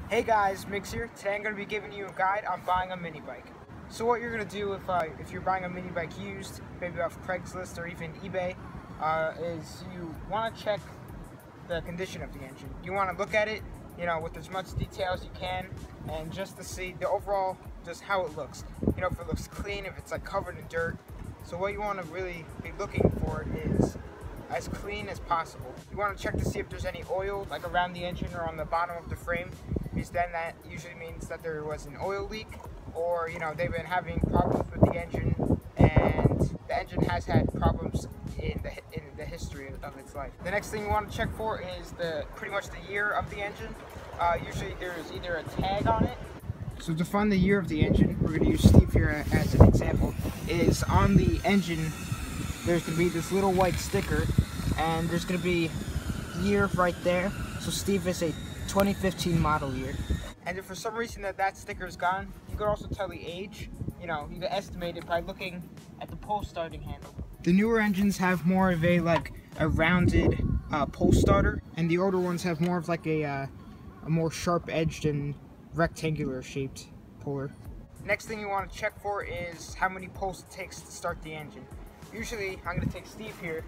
Hey guys, Mix here. Today I'm going to be giving you a guide on buying a mini bike. So what you're going to do if you're buying a mini bike used, maybe off Craigslist or even eBay, is you want to check the condition of the engine. You want to look at it, with as much detail as you can, and just to see the overall, just how it looks. If it looks clean, if it's like covered in dirt. So what you want to really be looking for is as clean as possible. You want to check to see if there's any oil like around the engine or on the bottom of the frame, because then that usually means that there was an oil leak, or they've been having problems with the engine, and the engine has had problems in the history of its life. The next thing you want to check for is pretty much the year of the engine. Usually there's either a tag on it. So to find the year of the engine, we're going to use Steve here as an example. Is on the engine there's going to be this little white sticker, and there's going to be year right there. So Steve is a 2015 model year. And if for some reason that sticker is gone, you could also tell the age. You can estimate it by looking at the pull starting handle. The newer engines have more of a rounded pull starter, and the older ones have more of like a more sharp edged and rectangular shaped puller. Next thing you want to check for is how many pulls it takes to start the engine. Usually, I'm going to take Steve here.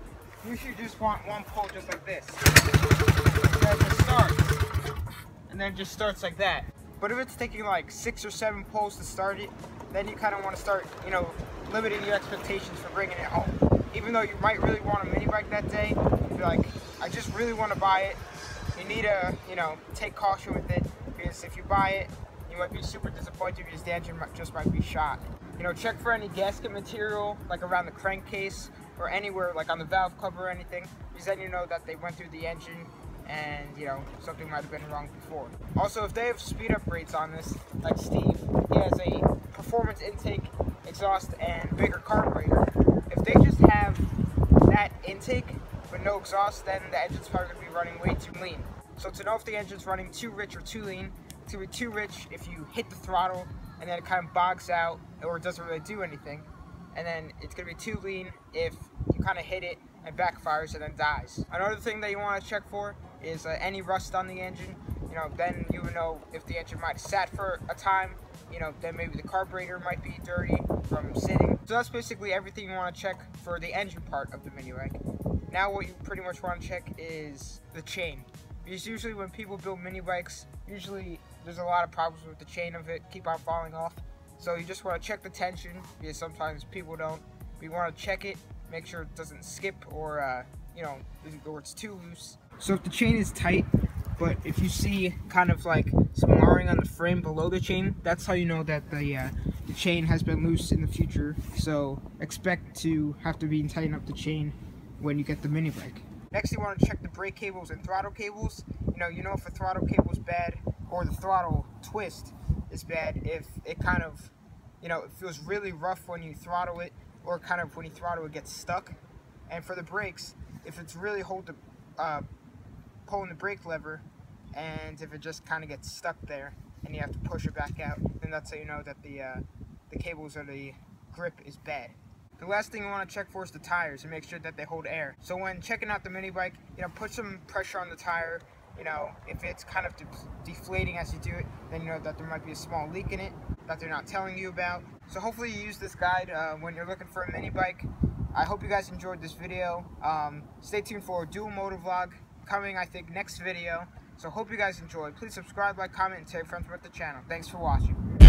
You should just want one pull just like this. And then it just starts like that. But if it's taking like 6 or 7 pulls to start it, then you kind of want to start, limiting your expectations for bringing it home. Even though you might really want a mini bike that day, you're like, I just really want to buy it. You need to, take caution with it, because if you buy it, you might be super disappointed because the engine just might be shot. Check for any gasket material, like around the crankcase or anywhere, like on the valve cover or anything, because then you know that they went through the engine and, something might have been wrong before. Also, if they have speed upgrades on this, like Steve, he has a performance intake, exhaust, and bigger carburetor. If they just have that intake but no exhaust, then the engine's probably going to be running way too lean. So to know if the engine's running too rich or too lean, it's going to be too rich if you hit the throttle and then it kind of bogs out or it doesn't really do anything. And then it's going to be too lean if you kind of hit it and backfires and then dies. Another thing that you want to check for is any rust on the engine. Then you would know if the engine might have sat for a time. Then maybe the carburetor might be dirty from sitting. So that's basically everything you want to check for the engine part of the mini bike. Now what you pretty much want to check is the chain. Because usually when people build mini bikes, usually there's a lot of problems with the chain of it, keep on falling off. So you just want to check the tension, because sometimes people don't. But you want to check it, make sure it doesn't skip or, or it's too loose. So if the chain is tight, but if you see kind of like some marring on the frame below the chain, that's how you know that the chain has been loose in the future. So expect to have to tighten up the chain when you get the mini bike. Next, you want to check the brake cables and throttle cables. If a throttle cable is bad or the throttle twist is bad, if it kind of, it feels really rough when you throttle it, or kind of when you throttle it gets stuck. And for the brakes, if it's really pulling the brake lever, and if it just kind of gets stuck there and you have to push it back out, then that's how you know that the cables or the grip is bad. The last thing you want to check for is the tires and make sure that they hold air. So when checking out the mini bike, put some pressure on the tire. If it's kind of deflating as you do it, then you know that there might be a small leak in it that they're not telling you about. So hopefully you use this guide when you're looking for a mini bike. I hope you guys enjoyed this video. Stay tuned for a dual motor vlog coming, I think, next video. So hope you guys enjoyed. Please subscribe, like, comment, and tell your friends about the channel. Thanks for watching.